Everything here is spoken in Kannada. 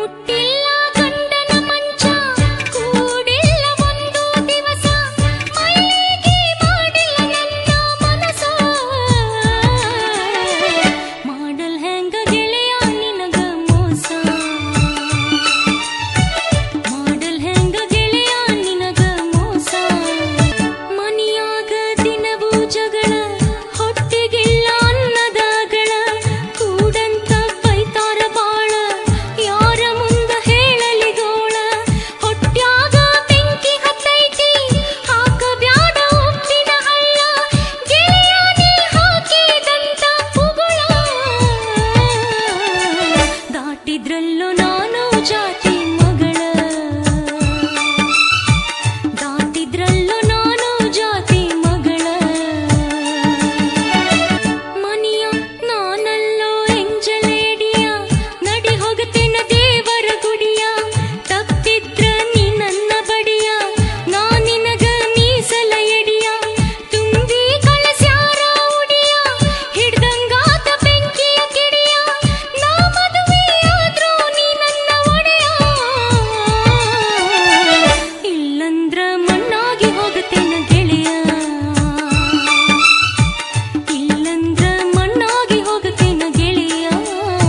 ಮುಟ್ಟಿಲ್ಲ ಗಂಡನ ಮಂಚ ಕೂಡಿಲ್ಲ ಒಂದು ದಿವಸ ಮೈಗೆ ಮಾಡಿಲ್ಲ ನನ್ನ ಮನಸ ಮಾಡಲ್ ಹೆಂಗ ಗೆಳೆಯ ನಿನಗ ಮೋಸ ಮಾಡಲ್ ಹೆಂಗ ಗೆಳೆಯ ನಿನಗ ಮೋಸ ಮನಿಯಾಗ ದಿನವೂ ಜಗಳ ಹೊಟ್ಟೆಗಿಲ್ಲ ಅನ್ನದಾಗಳ ಕೂಡಂತ ಬೈತಾರ ಬಾಳ ಯಾರ ಮುಂದ ಹೇಳಲಿ ಗೋಳ ಹೊಟ್ಯಾಗ ಬೆಂಕಿ ಹತ್ತೈತಿ ಹಾಕಬ್ಯಾಡ ಉಪ್ಪಿನ ಹಳ್ಳ ಗೆಳೆಯ ನೀ ಹಾಕಿದಂತ ಉಗುಳ ದಾಟಿದ್ರಲ್ಲೂ ನಾನು ಜಾತಿ